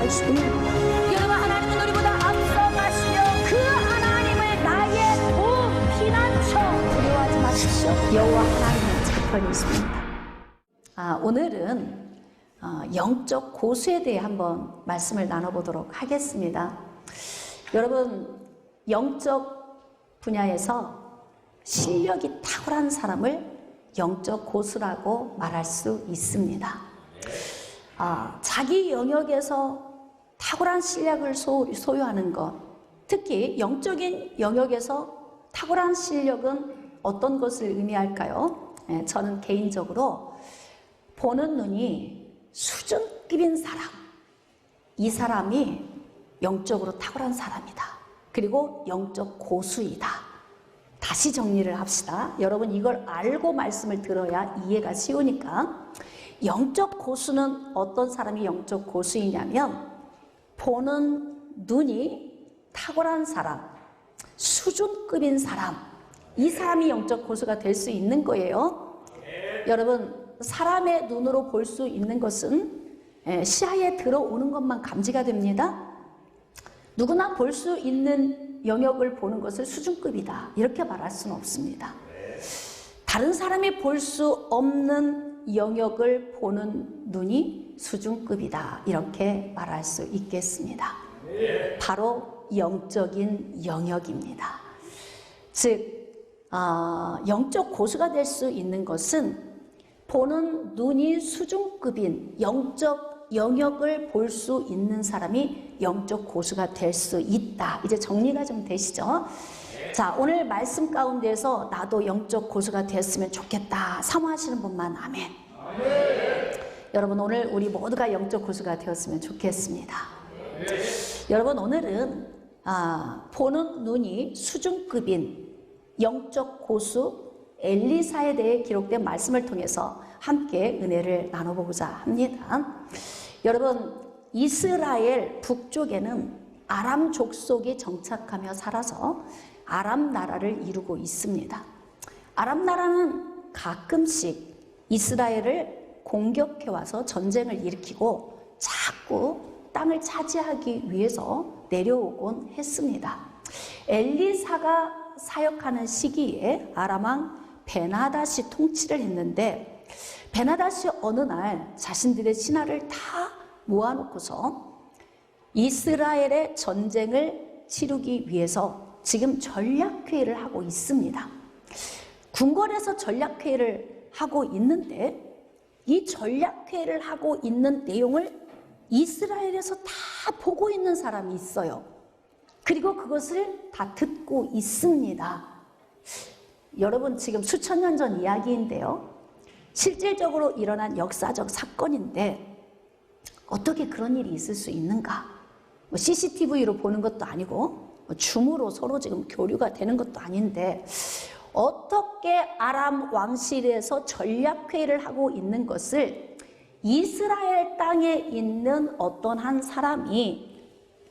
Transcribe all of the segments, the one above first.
있습니다. 여러분, 하나님은 우리보다 앞서가시며 그 하나님을 나의 구 피난처 두려워하지 마십시오. 여호와 하나님의 지켜편이 있습니다. 오늘은 영적 고수에 대해 한번 말씀을 나눠보도록 하겠습니다. 여러분, 영적 분야에서 실력이 탁월한 사람을 영적 고수라고 말할 수 있습니다. 자기 영역에서 탁월한 실력을 소유하는 것, 특히 영적인 영역에서 탁월한 실력은 어떤 것을 의미할까요? 저는 개인적으로 보는 눈이 수준급인 사람, 이 사람이 영적으로 탁월한 사람이다. 그리고 영적 고수이다. 다시 정리를 합시다. 여러분, 이걸 알고 말씀을 들어야 이해가 쉬우니까. 영적 고수는 어떤 사람이 영적 고수이냐면 보는 눈이 탁월한 사람, 수준급인 사람, 이 사람이 영적 고수가 될 수 있는 거예요. 여러분, 사람의 눈으로 볼 수 있는 것은 시야에 들어오는 것만 감지가 됩니다. 누구나 볼 수 있는 영역을 보는 것을 수준급이다, 이렇게 말할 수는 없습니다. 다른 사람이 볼 수 없는 영역을 보는 눈이 수준급이다, 이렇게 말할 수 있겠습니다. 바로 영적인 영역입니다. 즉 영적 고수가 될 수 있는 것은 보는 눈이 수준급인 영적 영역을 볼 수 있는 사람이 영적 고수가 될 수 있다. 이제 정리가 좀 되시죠? 자, 오늘 말씀 가운데서 나도 영적 고수가 되었으면 좋겠다 사모하시는 분만 아멘. 여러분, 오늘 우리 모두가 영적 고수가 되었으면 좋겠습니다. 여러분, 오늘은 보는 눈이 수준급인 영적 고수 엘리사에 대해 기록된 말씀을 통해서 함께 은혜를 나눠보고자 합니다. 여러분, 이스라엘 북쪽에는 아람 족속이 정착하며 살아서 아람 나라를 이루고 있습니다. 아람 나라는 가끔씩 이스라엘을 공격해와서 전쟁을 일으키고 자꾸 땅을 차지하기 위해서 내려오곤 했습니다. 엘리사가 사역하는 시기에 아람 왕 베나닷이 통치를 했는데, 베나닷이 어느 날 자신들의 신하를 다 모아놓고서 이스라엘의 전쟁을 치르기 위해서 지금 전략회의를 하고 있습니다. 궁궐에서 전략회의를 하고 있는데, 이 전략회의를 하고 있는 내용을 이스라엘에서 다 보고 있는 사람이 있어요. 그리고 그것을 다 듣고 있습니다. 여러분, 지금 수천 년 전 이야기인데요, 실질적으로 일어난 역사적 사건인데 어떻게 그런 일이 있을 수 있는가? CCTV로 보는 것도 아니고 줌으로 서로 지금 교류가 되는 것도 아닌데 어떻게 아람 왕실에서 전략회의를 하고 있는 것을 이스라엘 땅에 있는 어떤 한 사람이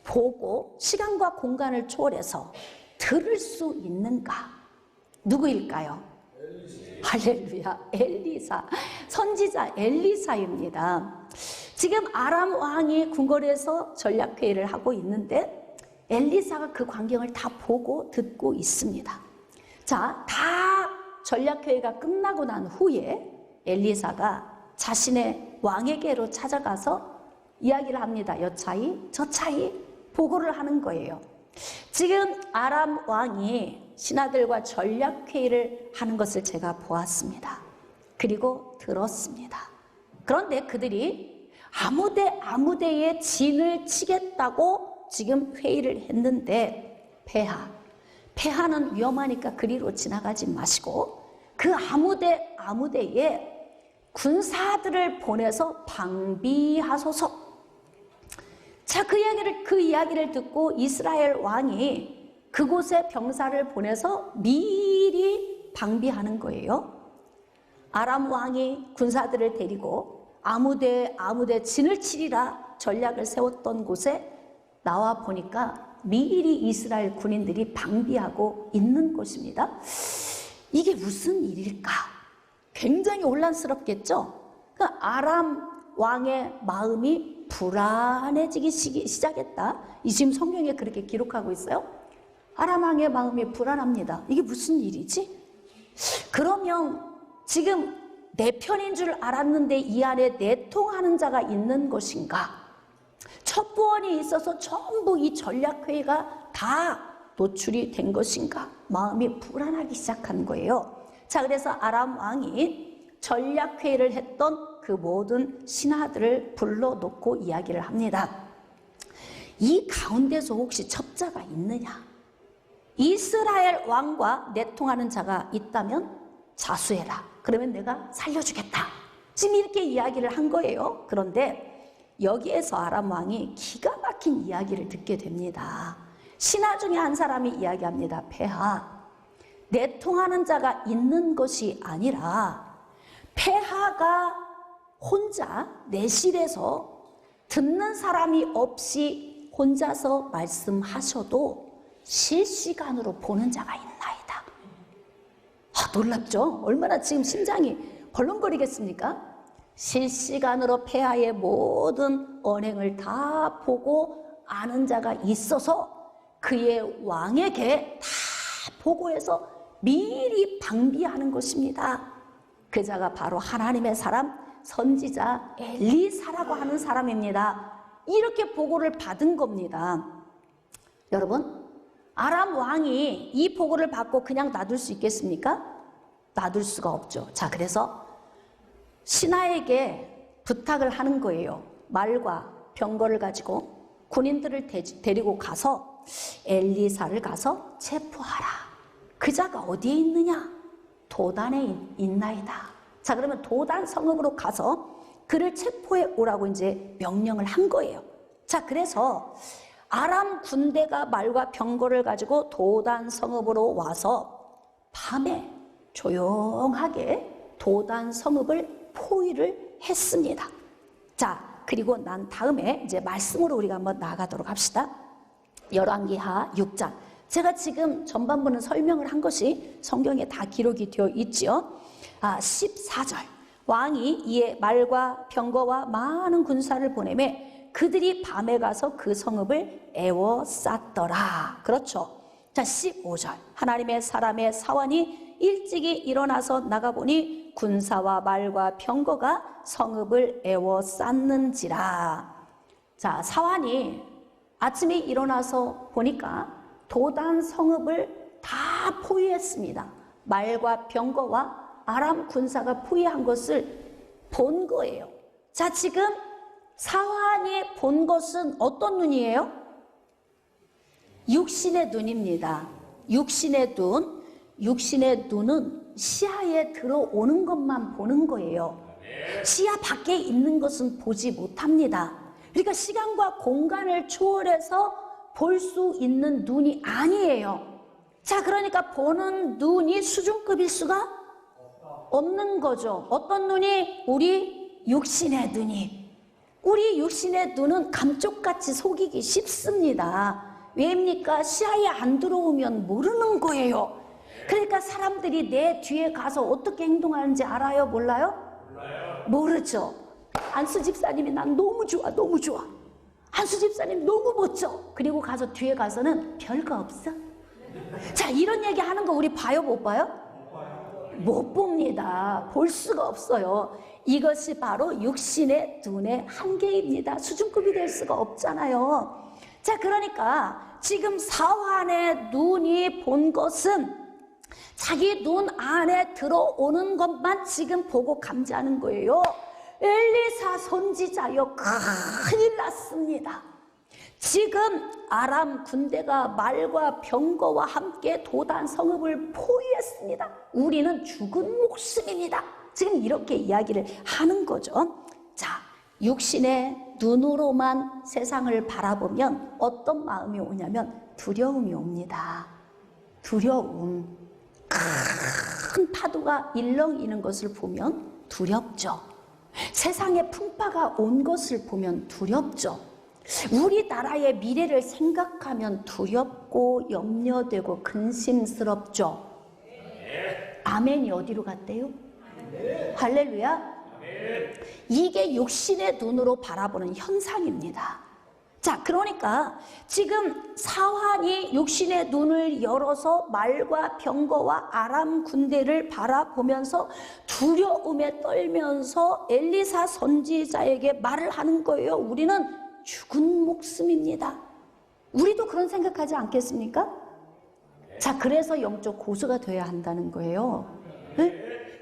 보고 시간과 공간을 초월해서 들을 수 있는가? 누구일까요? 할렐루야, 엘리사, 선지자 엘리사입니다. 지금 아람 왕이 궁궐에서 전략회의를 하고 있는데 엘리사가 그 광경을 다 보고 듣고 있습니다. 자, 다 전략회의가 끝나고 난 후에 엘리사가 자신의 왕에게로 찾아가서 이야기를 합니다. 여차히 저차히 보고를 하는 거예요. 지금 아람 왕이 신하들과 전략회의를 하는 것을 제가 보았습니다. 그리고 들었습니다. 그런데 그들이 아무데에 진을 치겠다고 지금 회의를 했는데 폐하는 위험하니까 그리로 지나가지 마시고 그 아무데에 군사들을 보내서 방비하소서. 자, 그 이야기를 듣고 이스라엘 왕이 그곳에 병사를 보내서 미리 방비하는 거예요. 아람 왕이 군사들을 데리고 아무데 진을 치리라 전략을 세웠던 곳에 나와 보니까 미리 이스라엘 군인들이 방비하고 있는 곳입니다. 이게 무슨 일일까? 굉장히 혼란스럽겠죠? 그 아람 왕의 마음이 불안해지기 시작했다. 이 지금 성경에 그렇게 기록하고 있어요. 아람 왕의 마음이 불안합니다. 이게 무슨 일이지? 그러면 지금 내 편인 줄 알았는데 이 안에 내통하는 자가 있는 것인가? 첩보원이 있어서 전부 이 전략회의가 다 노출이 된 것인가? 마음이 불안하기 시작한 거예요. 자, 그래서 아람 왕이 전략회의를 했던 그 모든 신하들을 불러놓고 이야기를 합니다. 이 가운데서 혹시 첩자가 있느냐? 이스라엘 왕과 내통하는 자가 있다면 자수해라. 그러면 내가 살려주겠다. 지금 이렇게 이야기를 한 거예요. 그런데 여기에서 아람 왕이 기가 막힌 이야기를 듣게 됩니다. 신하 중에 한 사람이 이야기합니다. 폐하, 내통하는 자가 있는 것이 아니라 폐하가 혼자 내실에서 듣는 사람이 없이 혼자서 말씀하셔도 실시간으로 보는 자가 있나이다. 놀랍죠? 얼마나 지금 심장이 벌렁거리겠습니까? 실시간으로 폐하의 모든 언행을 다 보고 아는 자가 있어서 그의 왕에게 다 보고해서 미리 방비하는 것입니다. 그 자가 바로 하나님의 사람 선지자 엘리사라고 하는 사람입니다. 이렇게 보고를 받은 겁니다. 여러분, 아람 왕이 이 보고를 받고 그냥 놔둘 수 있겠습니까? 놔둘 수가 없죠. 자, 그래서 신하에게 부탁을 하는 거예요. 말과 병거를 가지고 군인들을 데리고 가서 엘리사를 가서 체포하라. 그 자가 어디에 있느냐? 도단에 있나이다. 자, 그러면 도단 성읍으로 가서 그를 체포해 오라고 이제 명령을 한 거예요. 자, 그래서 아람 군대가 말과 병거를 가지고 도단 성읍으로 와서 밤에 조용하게 도단 성읍을 포위를 했습니다. 자, 그리고 난 다음에 이제 말씀으로 우리가 한번 나가도록 합시다. 열왕기하 6장. 제가 지금 전반부는 설명을 한 것이 성경에 다 기록이 되어 있죠. 14절. 왕이 이에 말과 병거와 많은 군사를 보내매 그들이 밤에 가서 그 성읍을 에워쌌더라. 그렇죠. 자, 15절. 하나님의 사람의 사환이 일찍이 일어나서 나가보니 군사와 말과 병거가 성읍을 에워쌌는지라. 자, 사환이 아침에 일어나서 보니까 도단 성읍을 다 포위했습니다. 말과 병거와 아람 군사가 포위한 것을 본 거예요. 자, 지금 사환이 본 것은 어떤 눈이에요? 육신의 눈입니다. 육신의 눈. 육신의 눈은 시야에 들어오는 것만 보는 거예요. 시야 밖에 있는 것은 보지 못합니다. 그러니까 시간과 공간을 초월해서 볼 수 있는 눈이 아니에요. 자, 그러니까 보는 눈이 수준급일 수가 없는 거죠. 어떤 눈이? 우리 육신의 눈이. 우리 육신의 눈은 감쪽같이 속이기 쉽습니다. 왜입니까? 시야에 안 들어오면 모르는 거예요. 그러니까 사람들이 내 뒤에 가서 어떻게 행동하는지 알아요? 몰라요? 모르죠. 안수 집사님이 난 너무 좋아, 너무 좋아. 안수 집사님 너무 멋져. 그리고 가서 뒤에 가서는 별거 없어. 자, 이런 얘기 하는 거 우리 봐요, 못 봐요? 못 봅니다. 볼 수가 없어요. 이것이 바로 육신의 눈의 한계입니다. 수준급이 될 수가 없잖아요. 자, 그러니까 지금 사환의 눈이 본 것은 자기 눈 안에 들어오는 것만 지금 보고 감지하는 거예요. 엘리사 선지자여, 큰일 났습니다. 지금 아람 군대가 말과 병거와 함께 도단 성읍을 포위했습니다. 우리는 죽은 목숨입니다. 지금 이렇게 이야기를 하는 거죠. 자, 육신의 눈으로만 세상을 바라보면 어떤 마음이 오냐면 두려움이 옵니다. 두려움. 큰 파도가 일렁이는 것을 보면 두렵죠. 세상에 풍파가 온 것을 보면 두렵죠. 우리나라의 미래를 생각하면 두렵고 염려되고 근심스럽죠. 아멘이 어디로 갔대요? 할렐루야. 이게 육신의 눈으로 바라보는 현상입니다. 자, 그러니까 지금 사환이 육신의 눈을 열어서 말과 병거와 아람 군대를 바라보면서 두려움에 떨면서 엘리사 선지자에게 말을 하는 거예요. 우리는 죽은 목숨입니다. 우리도 그런 생각하지 않겠습니까? 자, 그래서 영적 고수가 되어야 한다는 거예요. 네?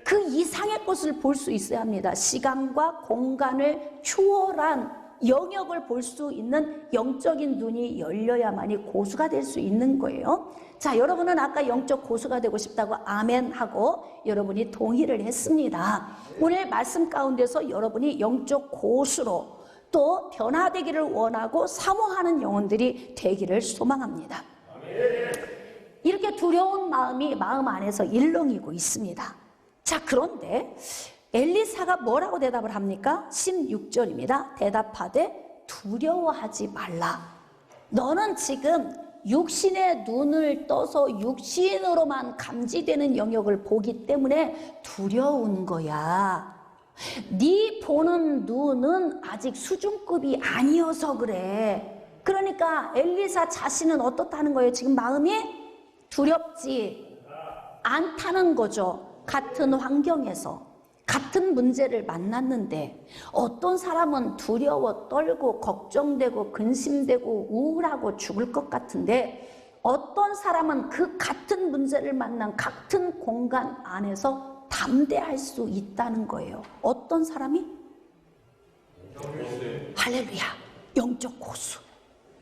그 이상의 것을 볼 수 있어야 합니다. 시간과 공간을 초월한 영역을 볼 수 있는 영적인 눈이 열려야만이 고수가 될 수 있는 거예요. 자, 여러분은 아까 영적 고수가 되고 싶다고 아멘 하고 여러분이 동의를 했습니다. 오늘 말씀 가운데서 여러분이 영적 고수로 또 변화되기를 원하고 사모하는 영혼들이 되기를 소망합니다. 이렇게 두려운 마음이 마음 안에서 일렁이고 있습니다. 자, 그런데 엘리사가 뭐라고 대답을 합니까? 16절입니다. 대답하되 두려워하지 말라. 너는 지금 육신의 눈을 떠서 육신으로만 감지되는 영역을 보기 때문에 두려운 거야. 네 보는 눈은 아직 수준급이 아니어서 그래. 그러니까 엘리사 자신은 어떻다는 거예요? 지금 마음이 두렵지 않다는 거죠. 같은 환경에서 같은 문제를 만났는데 어떤 사람은 두려워 떨고 걱정되고 근심되고 우울하고 죽을 것 같은데 어떤 사람은 그 같은 문제를 만난 같은 공간 안에서 담대할 수 있다는 거예요. 어떤 사람이? 할렐루야. 영적 고수.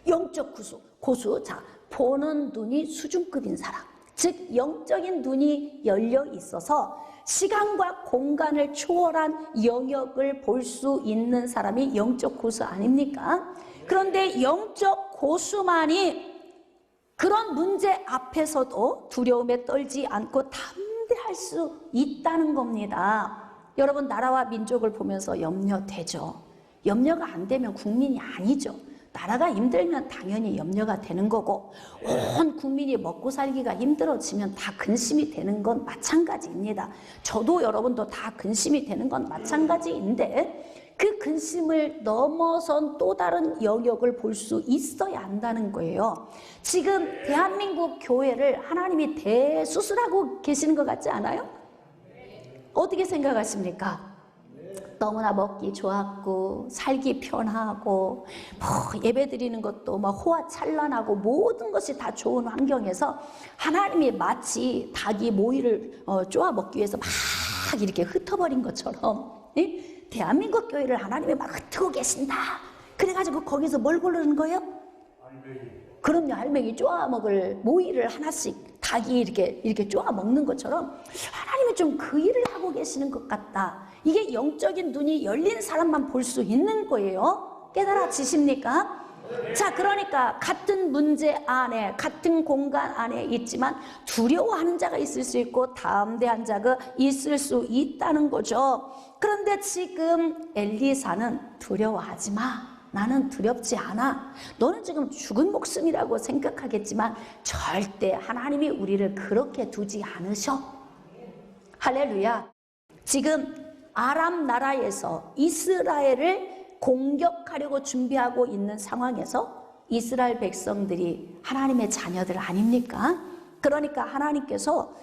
영적 고수. 자, 보는 눈이 수준급인 사람. 즉 영적인 눈이 열려 있어서 시간과 공간을 초월한 영역을 볼 수 있는 사람이 영적 고수 아닙니까? 그런데 영적 고수만이 그런 문제 앞에서도 두려움에 떨지 않고 담대할 수 있다는 겁니다. 여러분, 나라와 민족을 보면서 염려되죠. 염려가 안 되면 국민이 아니죠. 나라가 힘들면 당연히 염려가 되는 거고 온 국민이 먹고 살기가 힘들어지면 다 근심이 되는 건 마찬가지입니다. 저도 여러분도 다 근심이 되는 건 마찬가지인데 그 근심을 넘어선 또 다른 영역을 볼 수 있어야 한다는 거예요. 지금 대한민국 교회를 하나님이 대수술하고 계시는 것 같지 않아요? 어떻게 생각하십니까? 너무나 먹기 좋았고 살기 편하고 예배 드리는 것도 막 호화찬란하고 모든 것이 다 좋은 환경에서 하나님이 마치 닭이 모이를 쪼아 먹기 위해서 막 이렇게 흩어버린 것처럼 대한민국 교회를 하나님이 막 흩고 계신다. 그래가지고 거기서 뭘 고르는 거예요? 그럼요. 알맹이 쪼아 먹을 모이를 하나씩 닭이 이렇게 쪼아 먹는 것처럼 하나님이 좀 그 일을 하고 계시는 것 같다. 이게 영적인 눈이 열린 사람만 볼 수 있는 거예요. 깨달아지십니까? 자, 그러니까 같은 문제 안에 같은 공간 안에 있지만 두려워하는 자가 있을 수 있고 담대한 자가 있을 수 있다는 거죠. 그런데 지금 엘리사는 두려워하지 마. 나는 두렵지 않아. 너는 지금 죽은 목숨이라고 생각하겠지만 절대 하나님이 우리를 그렇게 두지 않으셔. 할렐루야. 지금 아람 나라에서 이스라엘을 공격하려고 준비하고 있는 상황에서 이스라엘 백성들이 하나님의 자녀들 아닙니까? 그러니까 하나님께서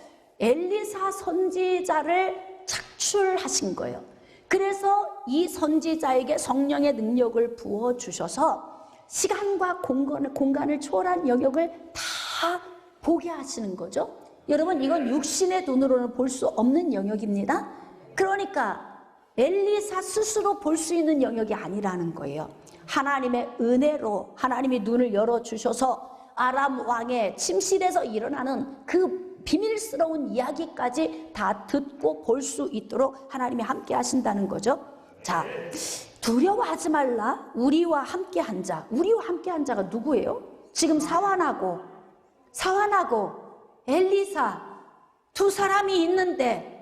엘리사 선지자를 착출하신 거예요. 그래서 이 선지자에게 성령의 능력을 부어주셔서 시간과 공간을 초월한 영역을 다 보게 하시는 거죠. 여러분, 이건 육신의 눈으로는 볼 수 없는 영역입니다. 그러니까 엘리사 스스로 볼 수 있는 영역이 아니라는 거예요. 하나님의 은혜로 하나님이 눈을 열어주셔서 아람 왕의 침실에서 일어나는 그 비밀스러운 이야기까지 다 듣고 볼 수 있도록 하나님이 함께 하신다는 거죠. 자, 두려워하지 말라. 우리와 함께 한 자. 우리와 함께 한 자가 누구예요? 지금 사환하고 엘리사 두 사람이 있는데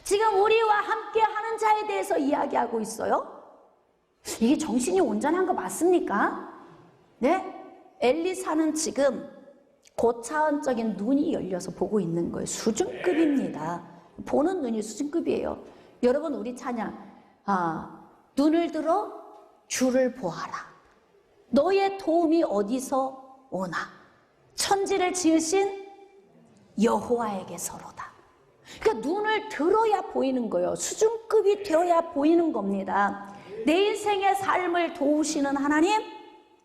지금 우리와 함께 하는 자에 대해서 이야기하고 있어요. 이게 정신이 온전한 거 맞습니까? 네? 엘리사는 지금 고차원적인 눈이 열려서 보고 있는 거예요. 수준급입니다. 보는 눈이 수준급이에요. 여러분, 우리 찬양 눈을 들어 주를 보아라. 너의 도움이 어디서 오나? 천지를 지으신 여호와에게서로다. 그러니까 눈을 들어야 보이는 거예요. 수준급이 되어야 보이는 겁니다. 내 인생의 삶을 도우시는 하나님,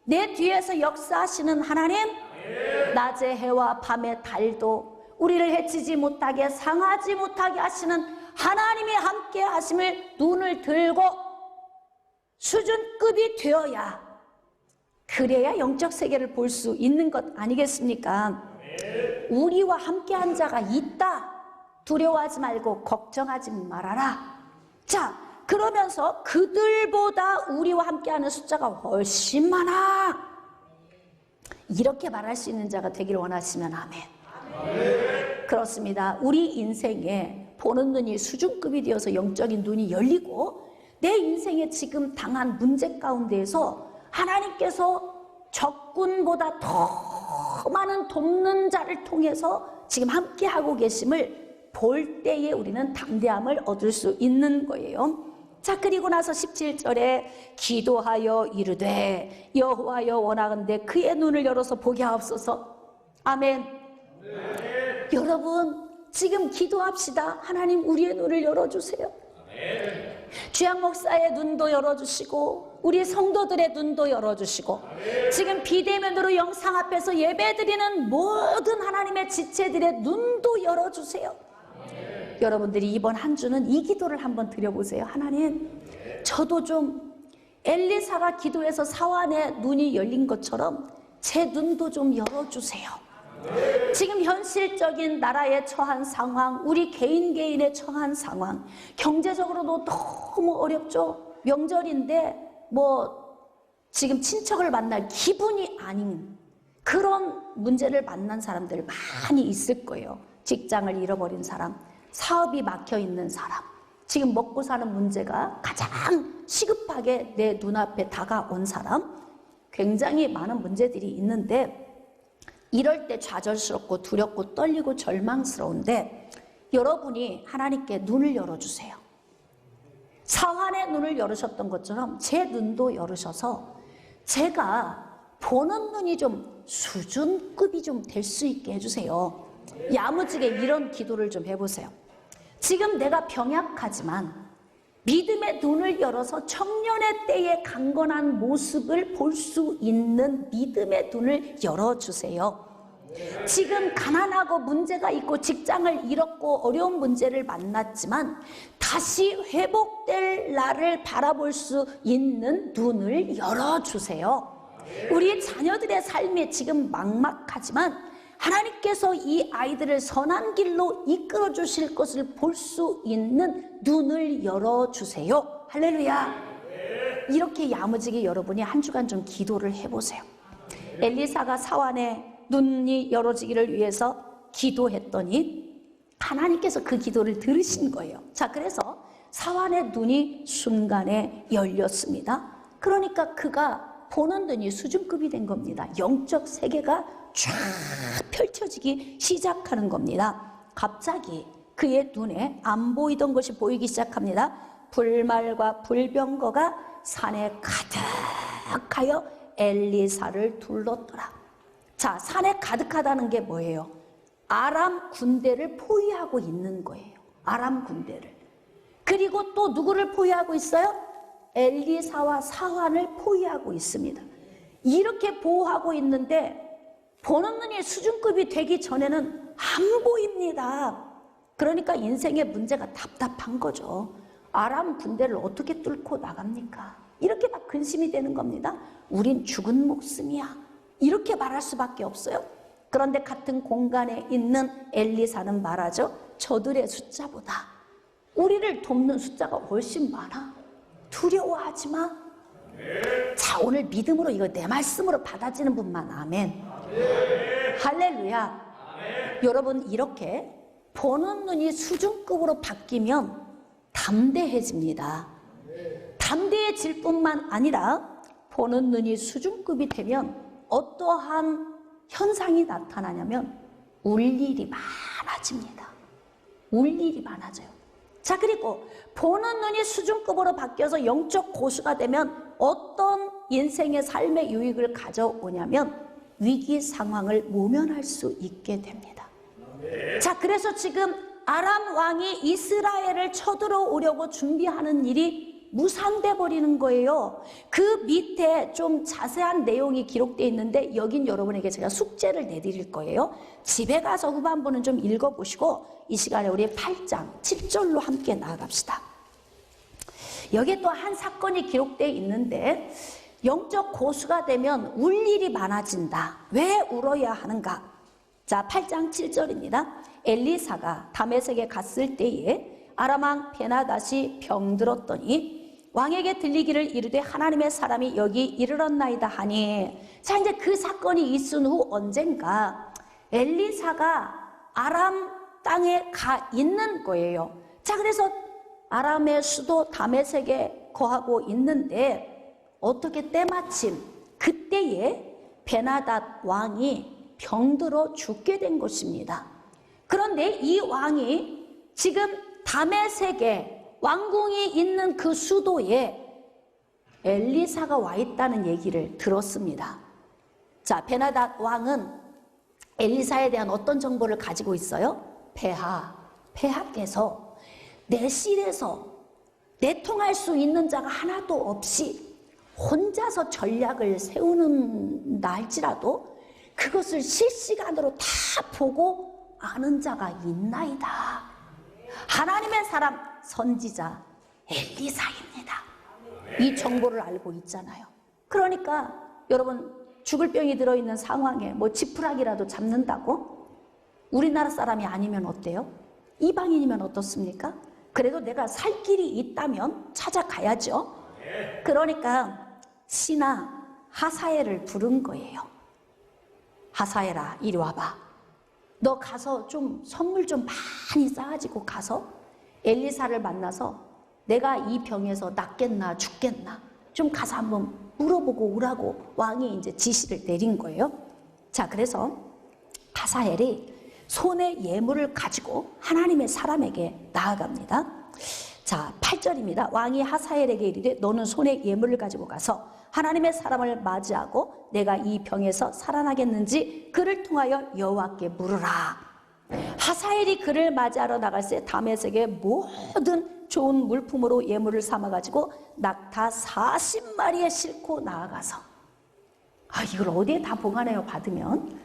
내 뒤에서 역사하시는 하나님, 낮의 해와 밤의 달도 우리를 해치지 못하게, 상하지 못하게 하시는 하나님이 함께 하심을 눈을 들고 수준급이 되어야, 그래야 영적 세계를 볼 수 있는 것 아니겠습니까? 우리와 함께한 자가 있다. 두려워하지 말고 걱정하지 말아라. 자, 그러면서 그들보다 우리와 함께하는 숫자가 훨씬 많아. 이렇게 말할 수 있는 자가 되길 원하시면 아멘. 그렇습니다. 우리 인생에 보는 눈이 수준급이 되어서 영적인 눈이 열리고, 내 인생에 지금 당한 문제 가운데에서 하나님께서 적군보다 더 많은 돕는 자를 통해서 지금 함께하고 계심을 볼 때에 우리는 담대함을 얻을 수 있는 거예요. 자, 그리고 나서 17절에 기도하여 이르되 여호와여 원하건대 그의 눈을 열어서 보게 하옵소서. 아멘. 여러분, 지금 기도합시다. 하나님, 우리의 눈을 열어주세요. 주양 목사의 눈도 열어주시고, 우리 성도들의 눈도 열어주시고, 지금 비대면으로 영상 앞에서 예배드리는 모든 하나님의 지체들의 눈도 열어주세요. 여러분들이 이번 한 주는 이 기도를 한번 드려보세요. 하나님, 저도 좀 엘리사가 기도해서 사환의 눈이 열린 것처럼 제 눈도 좀 열어주세요. 지금 현실적인 나라에 처한 상황, 우리 개인의 처한 상황, 경제적으로도 너무 어렵죠. 명절인데 지금 친척을 만날 기분이 아닌 그런 문제를 만난 사람들 많이 있을 거예요. 직장을 잃어버린 사람, 사업이 막혀있는 사람, 지금 먹고 사는 문제가 가장 시급하게 내 눈앞에 다가온 사람, 굉장히 많은 문제들이 있는데, 이럴 때 좌절스럽고 두렵고 떨리고 절망스러운데, 여러분이 하나님께 눈을 열어주세요. 사환의 눈을 열으셨던 것처럼 제 눈도 열으셔서 제가 보는 눈이 좀 수준급이 좀 될 수 있게 해주세요. 야무지게 이런 기도를 좀 해보세요. 지금 내가 병약하지만 믿음의 눈을 열어서 청년의 때의 강건한 모습을 볼 수 있는 믿음의 눈을 열어주세요. 지금 가난하고 문제가 있고 직장을 잃었고 어려운 문제를 만났지만 다시 회복될 날을 바라볼 수 있는 눈을 열어주세요. 우리 자녀들의 삶이 지금 막막하지만 하나님께서 이 아이들을 선한 길로 이끌어 주실 것을 볼 수 있는 눈을 열어주세요. 할렐루야. 이렇게 야무지게 여러분이 한 주간 좀 기도를 해보세요. 엘리사가 사환의 눈이 열어지기를 위해서 기도했더니 하나님께서 그 기도를 들으신 거예요. 자, 그래서 사환의 눈이 순간에 열렸습니다. 그러니까 그가 보는 눈이 수준급이 된 겁니다. 영적 세계가 쫙 펼쳐지기 시작하는 겁니다. 갑자기 그의 눈에 안 보이던 것이 보이기 시작합니다. 불말과 불병거가 산에 가득하여 엘리사를 둘렀더라. 자, 산에 가득하다는 게 뭐예요? 아람 군대를 포위하고 있는 거예요. 아람 군대를. 그리고 또 누구를 포위하고 있어요? 엘리사와 사환을 포위하고 있습니다. 이렇게 보호하고 있는데 보는 눈이 수준급이 되기 전에는 안 보입니다. 그러니까 인생의 문제가 답답한 거죠. 아람 군대를 어떻게 뚫고 나갑니까? 이렇게 막 근심이 되는 겁니다. 우린 죽은 목숨이야. 이렇게 말할 수밖에 없어요. 그런데 같은 공간에 있는 엘리사는 말하죠. 저들의 숫자보다 우리를 돕는 숫자가 훨씬 많아. 두려워하지 마. 자, 오늘 믿음으로 이거 내 말씀으로 받아지는 분만 아멘. 할렐루야. 여러분, 이렇게 보는 눈이 수준급으로 바뀌면 담대해집니다. 담대해질 뿐만 아니라 보는 눈이 수준급이 되면 어떠한 현상이 나타나냐면 울 일이 많아집니다. 울 일이 많아져요. 자, 그리고 보는 눈이 수준급으로 바뀌어서 영적 고수가 되면 어떤 인생의 삶의 유익을 가져오냐면 위기 상황을 모면할 수 있게 됩니다. 자, 그래서 지금 아람 왕이 이스라엘을 쳐들어오려고 준비하는 일이 무산돼 버리는 거예요. 그 밑에 좀 자세한 내용이 기록되어 있는데 여긴 여러분에게 제가 숙제를 내드릴 거예요. 집에 가서 후반부는 좀 읽어보시고 이 시간에 우리 8장 7절로 함께 나아갑시다. 여기에 또 한 사건이 기록되어 있는데 영적 고수가 되면 울 일이 많아진다. 왜 울어야 하는가? 자, 8장 7절입니다. 엘리사가 다메섹에 갔을 때에 아람 왕 베나닷이 병들었더니 왕에게 들리기를 이르되 하나님의 사람이 여기 이르렀나이다 하니. 자, 이제 그 사건이 있은 후 언젠가 엘리사가 아람 땅에 가 있는 거예요. 자, 그래서 아람의 수도 다메섹에 거하고 있는데 어떻게 때마침 그때에 베나닷 왕이 병들어 죽게 된 것입니다. 그런데 이 왕이 지금 다메섹에 왕궁이 있는 그 수도에 엘리사가 와 있다는 얘기를 들었습니다. 자, 베나닷 왕은 엘리사에 대한 어떤 정보를 가지고 있어요? 폐하께서 내 실에서 내통할 수 있는 자가 하나도 없이 혼자서 전략을 세우는다 할지라도 그것을 실시간으로 다 보고 아는 자가 있나이다. 하나님의 사람 선지자 엘리사입니다. 이 정보를 알고 있잖아요. 그러니까 여러분 죽을 병이 들어있는 상황에 뭐 지푸라기라도 잡는다고? 우리나라 사람이 아니면 어때요? 이방인이면 어떻습니까? 그래도 내가 살 길이 있다면 찾아가야죠. 그러니까 신하 하사엘을 부른 거예요. 하사엘아, 이리 와봐. 너 가서 좀 선물 좀 많이 싸가지고 가서 엘리사를 만나서 내가 이 병에서 낫겠나 죽겠나 좀 가서 한번 물어보고 오라고 왕이 이제 지시를 내린 거예요. 자, 그래서 하사엘이 손에 예물을 가지고 하나님의 사람에게 나아갑니다. 자, 8절입니다. 왕이 하사엘에게 이르되 너는 손에 예물을 가지고 가서 하나님의 사람을 맞이하고 내가 이 병에서 살아나겠는지 그를 통하여 여호와께 물으라. 하사엘이 그를 맞이하러 나갈새 다메섹의 모든 좋은 물품으로 예물을 삼아가지고 낙타 40마리에 싣고 나아가서, 이걸 어디에 다 보관해요 받으면?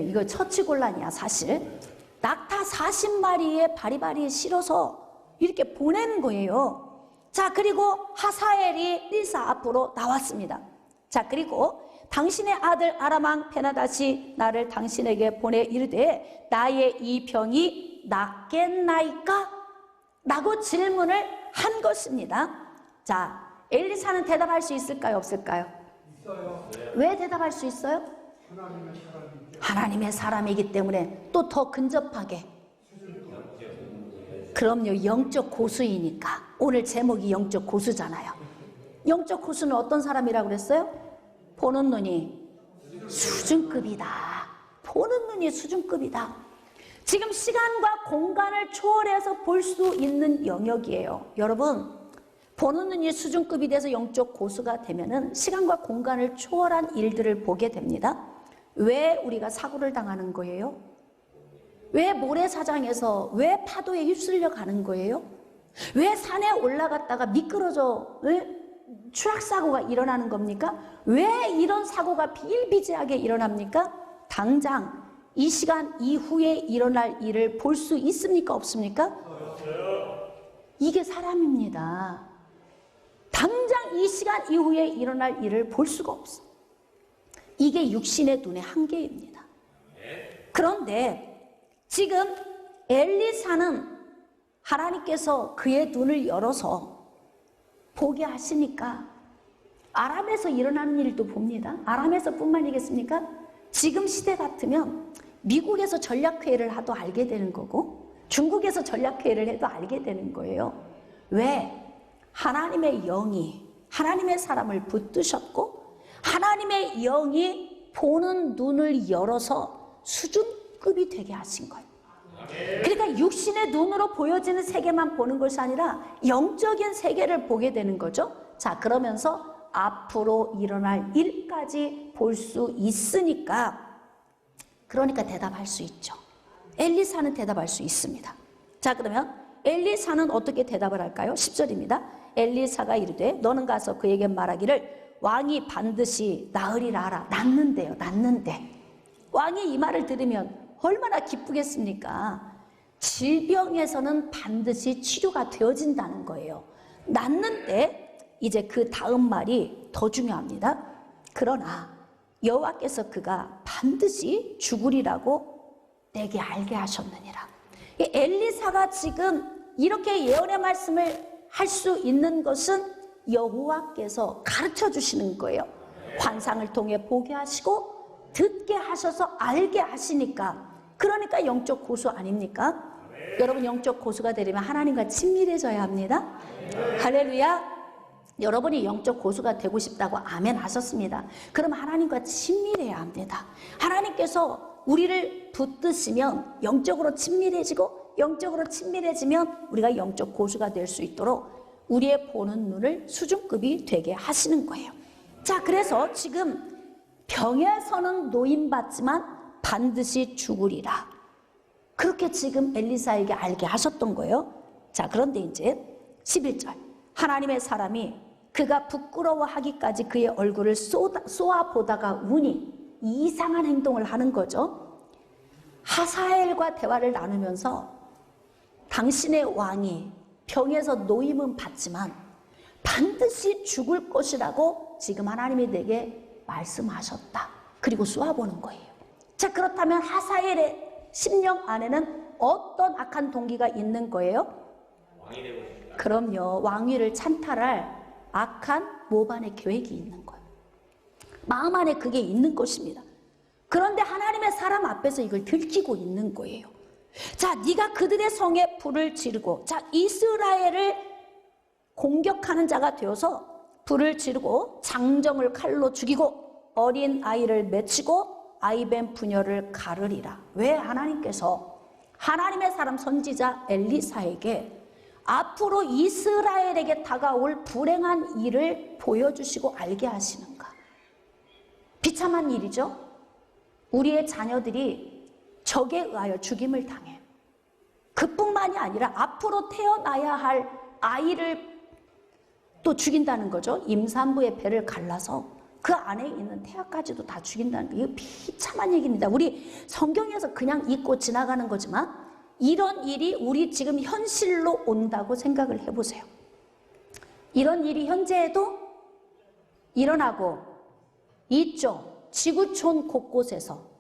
이거 처치곤란이야 사실. 낙타 40마리에 바리바리에 실어서 이렇게 보내는 거예요. 자, 그리고 하사엘이 엘리사 앞으로 나왔습니다. 자, 그리고 당신의 아들 아람 왕 베나닷이 나를 당신에게 보내 이르되 나의 이 병이 낫겠나이까? 라고 질문을 한 것입니다. 자, 엘리사는 대답할 수 있을까요? 없을까요? 있어요. 왜 대답할 수 있어요? 하나님의 사람이기 때문에. 또 더 근접하게, 그럼요, 영적 고수이니까. 오늘 제목이 영적 고수잖아요. 영적 고수는 어떤 사람이라고 그랬어요? 보는 눈이 수준급이다. 보는 눈이 수준급이다. 지금 시간과 공간을 초월해서 볼 수 있는 영역이에요. 여러분, 보는 눈이 수준급이 돼서 영적 고수가 되면은 시간과 공간을 초월한 일들을 보게 됩니다. 왜 우리가 사고를 당하는 거예요? 왜 모래사장에서 왜 파도에 휩쓸려 가는 거예요? 왜 산에 올라갔다가 미끄러져 추락사고가 일어나는 겁니까? 왜 이런 사고가 비일비재하게 일어납니까? 당장 이 시간 이후에 일어날 일을 볼 수 있습니까? 없습니까? 이게 사람입니다. 당장 이 시간 이후에 일어날 일을 볼 수가 없어. 이게 육신의 눈의 한계입니다. 그런데 지금 엘리사는 하나님께서 그의 눈을 열어서 보게 하시니까 아람에서 일어나는 일도 봅니다. 아람에서 뿐만이겠습니까? 지금 시대 같으면 미국에서 전략회의를 하도 알게 되는 거고 중국에서 전략회의를 해도 알게 되는 거예요. 왜? 하나님의 영이 하나님의 사람을 붙드셨고 하나님의 영이 보는 눈을 열어서 수준급이 되게 하신 거예요. 그러니까 그러니까 육신의 눈으로 보여지는 세계만 보는 것이 아니라 영적인 세계를 보게 되는 거죠. 자, 그러면서 앞으로 일어날 일까지 볼 수 있으니까, 그러니까 대답할 수 있죠. 엘리사는 대답할 수 있습니다. 자, 그러면 엘리사는 어떻게 대답을 할까요? 10절입니다. 엘리사가 이르되 너는 가서 그에게 말하기를 왕이 반드시 나으리라 하라. 낫는데요, 낫는데. 왕이 이 말을 들으면 얼마나 기쁘겠습니까? 질병에서는 반드시 치료가 되어진다는 거예요. 낫는데 이제 그 다음 말이 더 중요합니다. 그러나 여호와께서 그가 반드시 죽으리라고 내게 알게 하셨느니라. 엘리사가 지금 이렇게 예언의 말씀을 할 수 있는 것은 여호와께서 가르쳐 주시는 거예요. 환상을 통해 보게 하시고 듣게 하셔서 알게 하시니까, 그러니까 영적 고수 아닙니까? 여러분, 영적 고수가 되려면 하나님과 친밀해져야 합니다. 할렐루야. 여러분이 영적 고수가 되고 싶다고 아멘 하셨습니다. 그럼 하나님과 친밀해야 합니다. 하나님께서 우리를 붙드시면 영적으로 친밀해지고, 영적으로 친밀해지면 우리가 영적 고수가 될 수 있도록 우리의 보는 눈을 수준급이 되게 하시는 거예요. 자, 그래서 지금 병에서는 노임받지만 반드시 죽으리라, 그렇게 지금 엘리사에게 알게 하셨던 거예요. 자, 그런데 이제 11절, 하나님의 사람이 그가 부끄러워하기까지 그의 얼굴을 쏘아보다가 우니, 이상한 행동을 하는 거죠. 하사엘과 대화를 나누면서 당신의 왕이 병에서 노임은 받지만 반드시 죽을 것이라고 지금 하나님이 내게 말씀하셨다. 그리고 쏘아보는 거예요. 자, 그렇다면 하사엘의 심령 안에는 어떤 악한 동기가 있는 거예요? 왕이 되고 싶다. 그럼요. 왕위를 찬탈할 악한 모반의 계획이 있는 거예요. 마음 안에 그게 있는 것입니다. 그런데 하나님의 사람 앞에서 이걸 들키고 있는 거예요. 자, 네가 그들의 성에 불을 지르고, 자, 이스라엘을 공격하는 자가 되어서 불을 지르고 장정을 칼로 죽이고 어린 아이를 맺히고 아이벤 부녀를 가르리라. 왜? 하나님께서 하나님의 사람 선지자 엘리사에게 앞으로 이스라엘에게 다가올 불행한 일을 보여주시고 알게 하시는가? 비참한 일이죠. 우리의 자녀들이 적에 의하여 죽임을 당해. 그뿐만이 아니라 앞으로 태어나야 할 아이를 또 죽인다는 거죠. 임산부의 배를 갈라서 그 안에 있는 태아까지도 다 죽인다는 거. 이거 비참한 얘기입니다. 우리 성경에서 그냥 읽고 지나가는 거지만 이런 일이 우리 지금 현실로 온다고 생각을 해보세요. 이런 일이 현재에도 일어나고 있죠. 지구촌 곳곳에서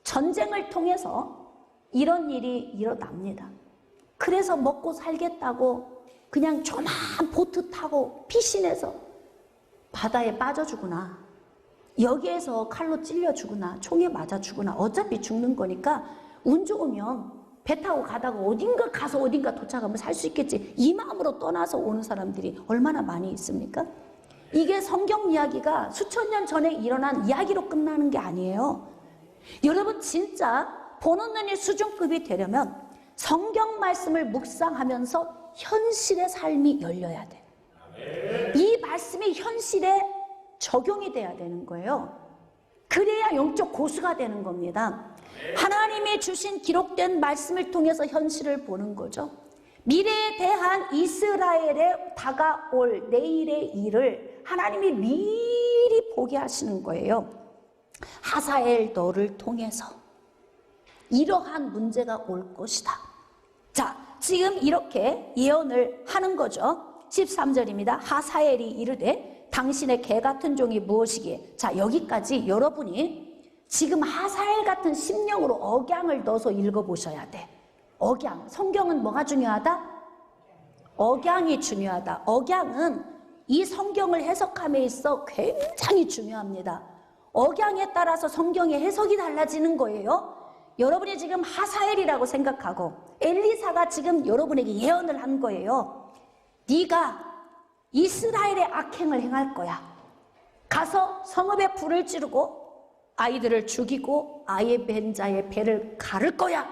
전쟁을 통해서 이런 일이 일어납니다. 그래서 먹고 살겠다고 그냥 조그만 보트 타고 피신해서 바다에 빠져 죽으나, 여기에서 칼로 찔려 죽으나, 총에 맞아 죽으나 어차피 죽는 거니까 운 좋으면 배 타고 가다가 어딘가 가서 어딘가 도착하면 살 수 있겠지, 이 마음으로 떠나서 오는 사람들이 얼마나 많이 있습니까? 이게 성경 이야기가 수천 년 전에 일어난 이야기로 끝나는 게 아니에요. 여러분, 진짜 보는 눈이 수준급이 되려면 성경 말씀을 묵상하면서 현실의 삶이 열려야 돼. 이 말씀이 현실에 적용이 돼야 되는 거예요. 그래야 영적 고수가 되는 겁니다. 하나님이 주신 기록된 말씀을 통해서 현실을 보는 거죠. 미래에 대한 이스라엘에 다가올 내일의 일을 하나님이 미리 보게 하시는 거예요. 하사엘 너를 통해서 이러한 문제가 올 것이다. 자, 지금 이렇게 예언을 하는 거죠. 13절입니다. 하사엘이 이르되 당신의 개 같은 종이 무엇이기에. 자, 여기까지 여러분이 지금 하사엘 같은 심령으로 억양을 넣어서 읽어보셔야 돼. 억양. 성경은 뭐가 중요하다? 억양이 중요하다. 억양은 이 성경을 해석함에 있어 굉장히 중요합니다. 억양에 따라서 성경의 해석이 달라지는 거예요. 여러분이 지금 하사엘이라고 생각하고 엘리사가 지금 여러분에게 예언을 한 거예요. 네가 이스라엘의 악행을 행할 거야. 가서 성읍에 불을 지르고 아이들을 죽이고 아이의 벤자의 배를 가를 거야.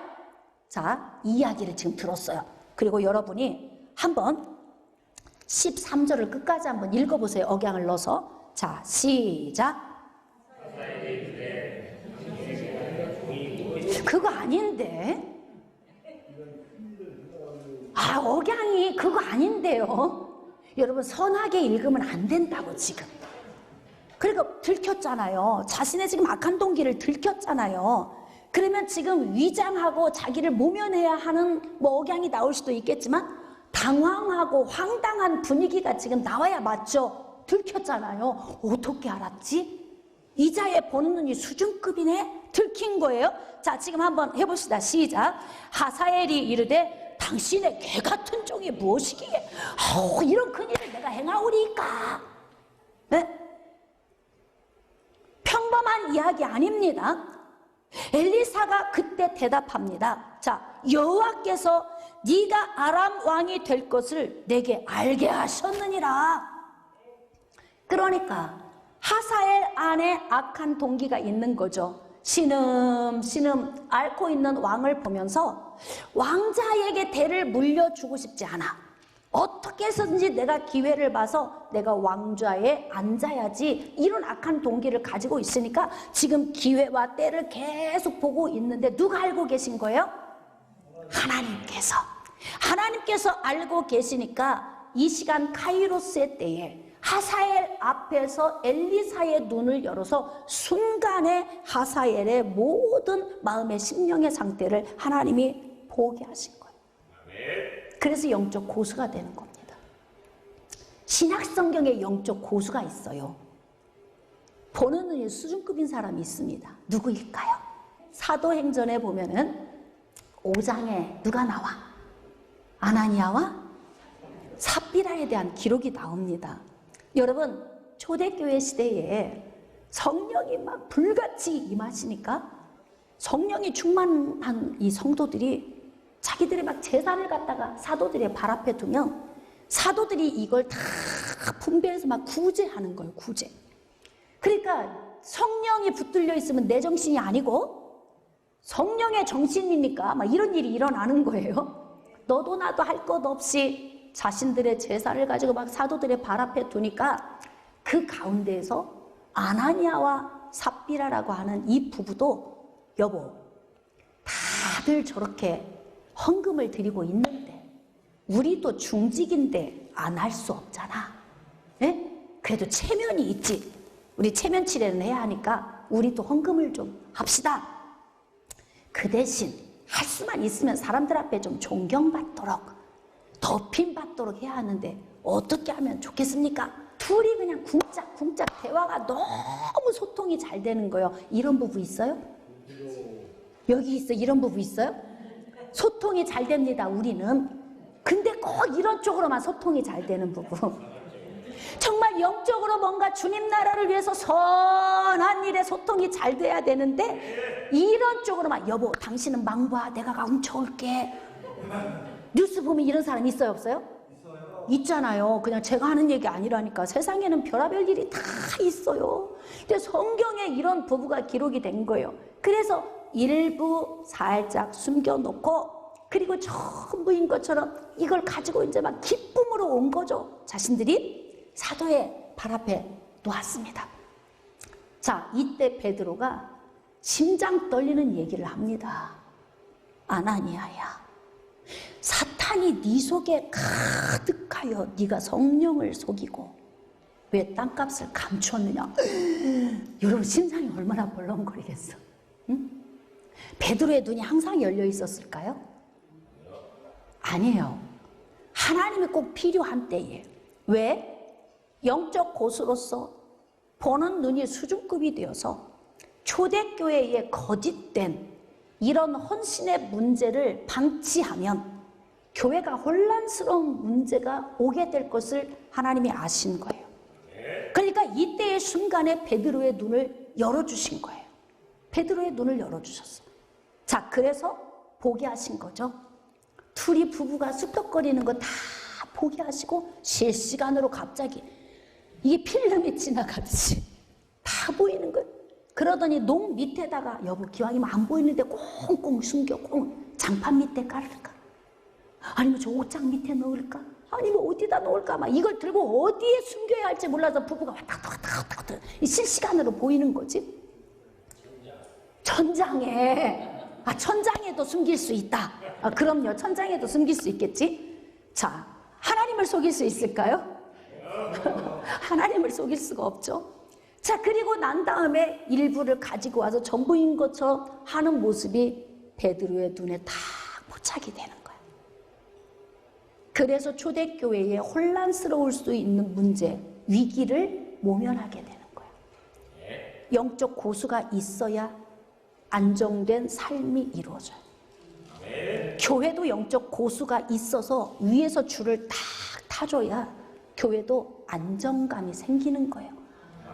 자, 이 이야기를 지금 들었어요. 그리고 여러분이 한번 13절을 끝까지 한번 읽어보세요. 억양을 넣어서. 자, 시작. 그거 아닌데. 아, 억양이 그거 아닌데요. 여러분, 선하게 읽으면 안 된다고 지금. 그러니까 들켰잖아요. 자신의 지금 악한 동기를 들켰잖아요. 그러면 지금 위장하고 자기를 모면해야 하는 뭐 억양이 나올 수도 있겠지만 당황하고 황당한 분위기가 지금 나와야 맞죠? 들켰잖아요. 어떻게 알았지? 이자의 보는 눈이 수준급이네? 들킨 거예요. 자, 지금 한번 해봅시다. 시작. 하사엘이 이르되 당신의 개 같은 종이 무엇이기에 이런 큰일을 내가 행하오리까? 네? 평범한 이야기 아닙니다. 엘리사가 그때 대답합니다. 자, 여호와께서 네가 아람 왕이 될 것을 내게 알게 하셨느니라. 그러니까 하사엘 안에 악한 동기가 있는 거죠. 신음신음 앓고 있는 왕을 보면서 왕자에게 대를 물려주고 싶지 않아. 어떻게 해서든지 내가 기회를 봐서 내가 왕좌에 앉아야지, 이런 악한 동기를 가지고 있으니까 지금 기회와 때를 계속 보고 있는데 누가 알고 계신 거예요? 하나님께서 알고 계시니까 이 시간 카이로스의 때에 하사엘 앞에서 엘리사의 눈을 열어서 순간에 하사엘의 모든 마음의 심령의 상태를 하나님이 보게 하신 거예요. 그래서 영적 고수가 되는 겁니다. 신약 성경에 영적 고수가 있어요. 보는 눈이 수준급인 사람이 있습니다. 누구일까요? 사도행전에 보면은 5장에 누가 나와? 아나니아와 삽비라에 대한 기록이 나옵니다. 여러분, 초대교회 시대에 성령이 막 불같이 임하시니까 성령이 충만한 이 성도들이 자기들의 막 재산을 갖다가 사도들의 발 앞에 두면 사도들이 이걸 다 분배해서 막 구제하는 거예요. 구제. 그러니까 성령이 붙들려 있으면 내 정신이 아니고 성령의 정신이니까 막 이런 일이 일어나는 거예요. 너도 나도 할 것 없이 자신들의 재산을 가지고 막 사도들의 발 앞에 두니까 그 가운데에서 아나니아와 삽비라라고 하는 이 부부도 여보, 다들 저렇게 헌금을 드리고 있는데 우리도 중직인데 안 할 수 없잖아. 네? 그래도 체면이 있지. 우리 체면 치레는 해야 하니까 우리도 헌금을 좀 합시다. 그 대신 할 수만 있으면 사람들 앞에 좀 존경받도록, 덮임받도록 해야 하는데 어떻게 하면 좋겠습니까? 둘이 그냥 쿵짝쿵짝 대화가 너무 소통이 잘 되는 거예요. 이런 부부 있어요? 여기 있어? 이런 부부 있어요? 소통이 잘 됩니다, 우리는. 근데 꼭 이런 쪽으로만 소통이 잘 되는 부부. 정말 영적으로 뭔가 주님 나라를 위해서 선한 일에 소통이 잘 돼야 되는데 이런 쪽으로만, 여보 당신은 망봐, 내가 훔쳐올게. 뉴스 보면 이런 사람 있어요, 없어요? 있어요. 있잖아요. 그냥 제가 하는 얘기 아니라니까. 세상에는 별의별 일이 다 있어요. 근데 성경에 이런 부부가 기록이 된 거예요. 그래서 일부 살짝 숨겨놓고 그리고 전부인 것처럼 이걸 가지고 이제 막 기쁨으로 온 거죠. 자신들이 사도의 발 앞에 놓았습니다. 자, 이때 베드로가 심장 떨리는 얘기를 합니다. 아나니아야, 사탄이 네 속에 가득하여 네가 성령을 속이고 왜 땅값을 감추었느냐. 여러분 심장이 얼마나 벌렁거리겠어. 응? 베드로의 눈이 항상 열려 있었을까요? 아니에요. 하나님이 꼭 필요한 때에. 왜? 영적 고수로서 보는 눈이 수준급이 되어서 초대교회에 거짓된 이런 헌신의 문제를 방치하면 교회가 혼란스러운 문제가 오게 될 것을 하나님이 아신 거예요. 그러니까 이때의 순간에 베드로의 눈을 열어주신 거예요. 베드로의 눈을 열어주셨어요. 자, 그래서 보게 하신 거죠. 둘이 부부가 쑥덕거리는 거 다 보게 하시고 실시간으로 갑자기 이게 필름이 지나가듯이 다 보이는 거예요. 그러더니 농 밑에다가 여보 기왕이면 안 보이는데 꽁꽁 숨겨. 장판 밑에 깔을까? 아니면 저 옷장 밑에 넣을까? 아니면 어디다 놓을까? 막 이걸 들고 어디에 숨겨야 할지 몰라서 부부가 왔다 갔다 실시간으로 보이는 거지. 천장에. 천장에도 숨길 수 있다. 그럼요. 천장에도 숨길 수 있겠지. 자, 하나님을 속일 수 있을까요? 하나님을 속일 수가 없죠. 자, 그리고 난 다음에 일부를 가지고 와서 전부인 것처럼 하는 모습이 베드로의 눈에 다 포착이 되는 거예요. 그래서 초대교회에 혼란스러울 수 있는 문제, 위기를 모면하게 되는 거예요. 영적 고수가 있어야 안정된 삶이 이루어져요. 교회도 영적 고수가 있어서 위에서 줄을 딱 타줘야 교회도 안정감이 생기는 거예요.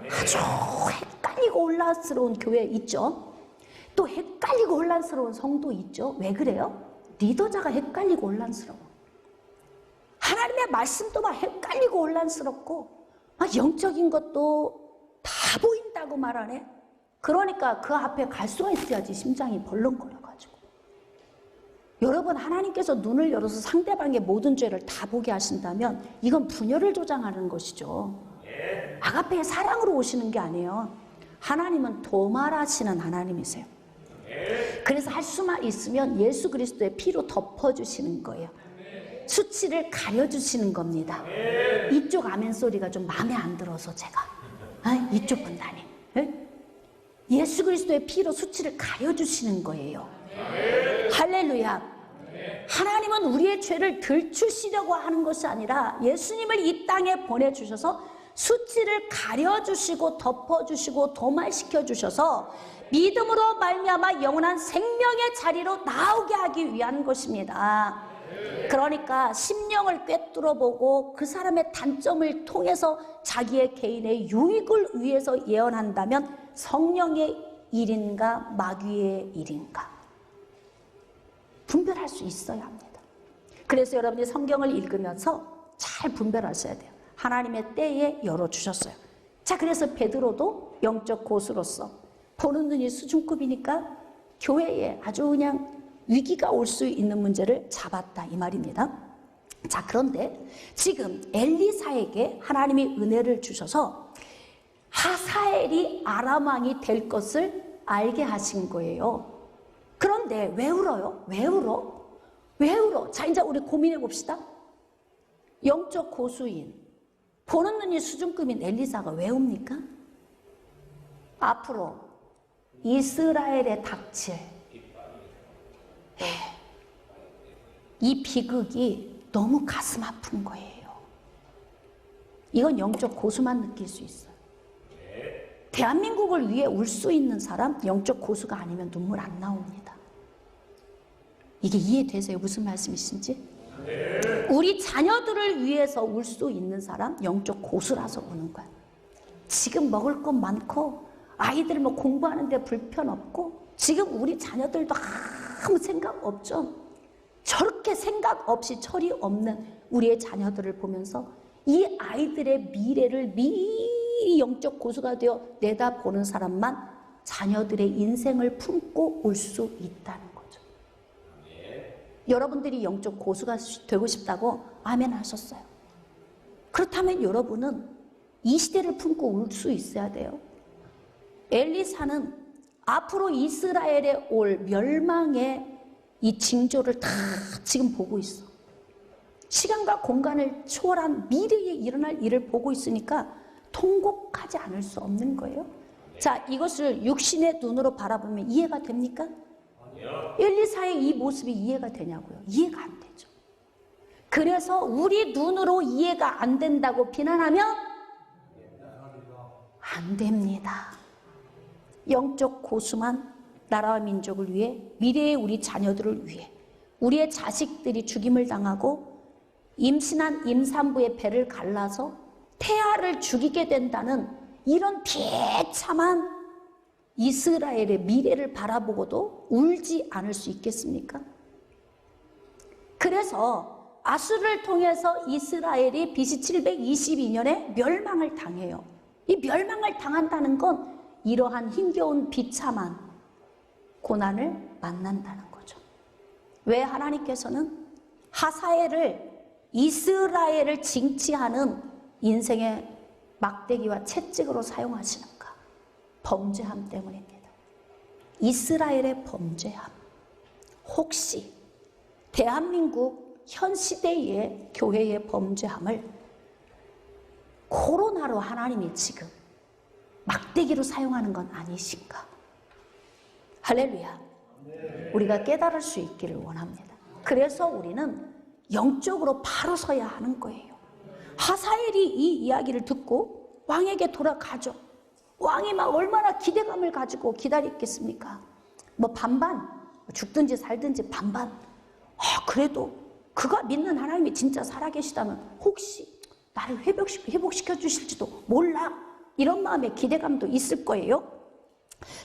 아주 헷갈리고 혼란스러운 교회 있죠. 또 헷갈리고 혼란스러운 성도 있죠. 왜 그래요? 리더자가 헷갈리고 혼란스러워. 하나님의 말씀도 막 헷갈리고 혼란스럽고 영적인 것도 다 보인다고 말하네. 그러니까 그 앞에 갈 수가 있어야지 심장이 벌렁거려가지고. 여러분, 하나님께서 눈을 열어서 상대방의 모든 죄를 다 보게 하신다면 이건 분열을 조장하는 것이죠. 아가페의 사랑으로 오시는 게 아니에요. 하나님은 도말하시는 하나님이세요. 그래서 할 수만 있으면 예수 그리스도의 피로 덮어주시는 거예요. 수치를 가려주시는 겁니다. 이쪽 아멘 소리가 좀 마음에 안 들어서 제가 이쪽 분단이 예수 그리스도의 피로 수치를 가려주시는 거예요. 할렐루야. 하나님은 우리의 죄를 들추시려고 하는 것이 아니라 예수님을 이 땅에 보내주셔서 수치를 가려주시고 덮어주시고 도말시켜 주셔서 믿음으로 말미암아 영원한 생명의 자리로 나오게 하기 위한 것입니다. 그러니까 심령을 꿰뚫어보고 그 사람의 단점을 통해서 자기의 개인의 유익을 위해서 예언한다면 성령의 일인가 마귀의 일인가 분별할 수 있어야 합니다. 그래서 여러분이 성경을 읽으면서 잘 분별하셔야 돼요. 하나님의 때에 열어주셨어요. 자, 그래서 베드로도 영적 고수로서 보는 눈이 수준급이니까 교회에 아주 그냥 위기가 올 수 있는 문제를 잡았다 이 말입니다. 자, 그런데 지금 엘리사에게 하나님이 은혜를 주셔서 하사엘이 아람 왕이 될 것을 알게 하신 거예요. 그런데 왜 울어요? 왜 울어? 왜 울어? 자, 이제 우리 고민해 봅시다. 영적 고수인 보는 눈이 수준급인 엘리사가 왜 웁니까? 앞으로 이스라엘에 닥칠 이 비극이 너무 가슴 아픈 거예요. 이건 영적 고수만 느낄 수 있어요. 대한민국을 위해 울 수 있는 사람, 영적 고수가 아니면 눈물 안 나옵니다. 이게 이해되세요? 무슨 말씀이신지? 우리 자녀들을 위해서 울 수 있는 사람, 영적 고수라서 우는 거야. 지금 먹을 것 많고 아이들 뭐 공부하는데 불편 없고 지금 우리 자녀들도 아무 생각 없죠. 저렇게 생각 없이 철이 없는 우리의 자녀들을 보면서 이 아이들의 미래를 미리 영적 고수가 되어 내다보는 사람만 자녀들의 인생을 품고 올 수 있다는 거죠. 여러분들이 영적 고수가 되고 싶다고 아멘 하셨어요. 그렇다면 여러분은 이 시대를 품고 올 수 있어야 돼요. 엘리사는 앞으로 이스라엘에 올 멸망의 이 징조를 다 지금 보고 있어. 시간과 공간을 초월한 미래에 일어날 일을 보고 있으니까 통곡하지 않을 수 없는 거예요. 자, 이것을 육신의 눈으로 바라보면 이해가 됩니까? 엘리사의 이 모습이 이해가 되냐고요? 이해가 안 되죠. 그래서 우리 눈으로 이해가 안 된다고 비난하면 안 됩니다. 영적 고수만 나라와 민족을 위해, 미래의 우리 자녀들을 위해, 우리의 자식들이 죽임을 당하고 임신한 임산부의 배를 갈라서 태아를 죽이게 된다는 이런 비참한 이스라엘의 미래를 바라보고도 울지 않을 수 있겠습니까? 그래서 아수르를 통해서 이스라엘이 BC 722년에 멸망을 당해요. 이 멸망을 당한다는 건 이러한 힘겨운 비참한 고난을 만난다는 거죠. 왜 하나님께서는 하사엘을, 이스라엘을 징치하는 인생의 막대기와 채찍으로 사용하시는가? 범죄함 때문입니다. 이스라엘의 범죄함. 혹시 대한민국 현 시대의 교회의 범죄함을 코로나로 하나님이 지금 막대기로 사용하는 건 아니신가? 할렐루야. 우리가 깨달을 수 있기를 원합니다. 그래서 우리는 영적으로 바로 서야 하는 거예요. 하사엘이 이 이야기를 듣고 왕에게 돌아가죠. 왕이 막 얼마나 기대감을 가지고 기다렸겠습니까? 뭐 반반, 죽든지 살든지 반반. 그래도 그가 믿는 하나님이 진짜 살아계시다면 혹시 나를 회복시켜 주실지도 몰라. 이런 마음의 기대감도 있을 거예요.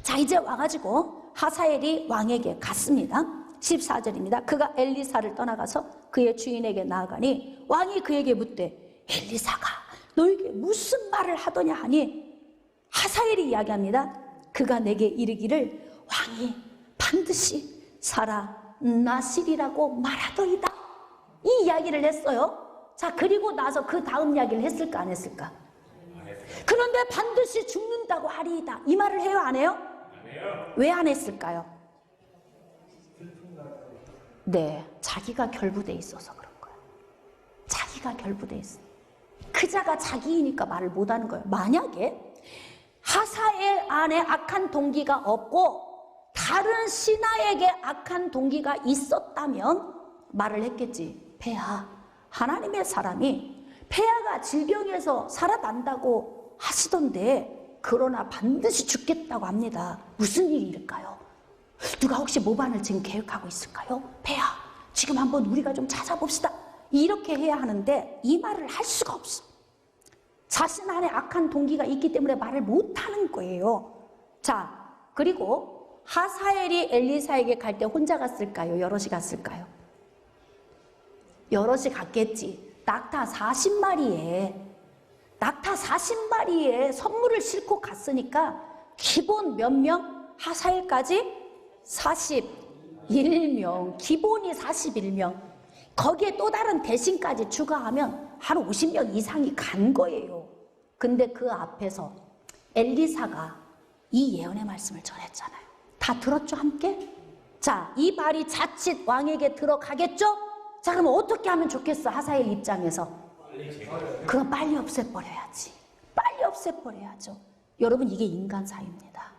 자, 이제 와가지고 하사엘이 왕에게 갔습니다. 14절입니다. 그가 엘리사를 떠나가서 그의 주인에게 나아가니 왕이 그에게 묻되 엘리사가 너에게 무슨 말을 하더냐 하니 하사엘이 이야기합니다. 그가 내게 이르기를 왕이 반드시 살아나시리라고 말하더이다. 이 이야기를 했어요. 자, 그리고 나서 그 다음 이야기를 했을까 안 했을까? 그런데 반드시 죽는다고 하리이다. 이 말을 해요 안 해요? 왜 안 했을까요? 네, 자기가 결부돼 있어서 그런 거예요. 자기가 결부돼 있어. 그 자가 자기이니까 말을 못하는 거예요. 만약에 하사엘 안에 악한 동기가 없고 다른 신하에게 악한 동기가 있었다면 말을 했겠지. 폐하, 하나님의 사람이 폐하가 질병에서 살아난다고 하시던데 그러나 반드시 죽겠다고 합니다. 무슨 일일까요? 누가 혹시 모반을 지금 계획하고 있을까요? 폐하, 지금 한번 우리가 좀 찾아봅시다. 이렇게 해야 하는데 이 말을 할 수가 없어. 자신 안에 악한 동기가 있기 때문에 말을 못하는 거예요. 자, 그리고 하사엘이 엘리사에게 갈 때 혼자 갔을까요? 여럿이 갔을까요? 여럿이 갔겠지. 낙타 40마리에 선물을 싣고 갔으니까 기본 몇 명? 하사엘까지 41명. 기본이 41명. 거기에 또 다른 대신까지 추가하면 한 50명 이상이 간 거예요. 근데 그 앞에서 엘리사가 이 예언의 말씀을 전했잖아요. 다 들었죠, 함께? 자, 이 말이 자칫 왕에게 들어가겠죠? 자, 그럼 어떻게 하면 좋겠어, 하사엘 입장에서? 그럼 빨리 없애버려야지. 빨리 없애버려야죠. 여러분, 이게 인간사입니다.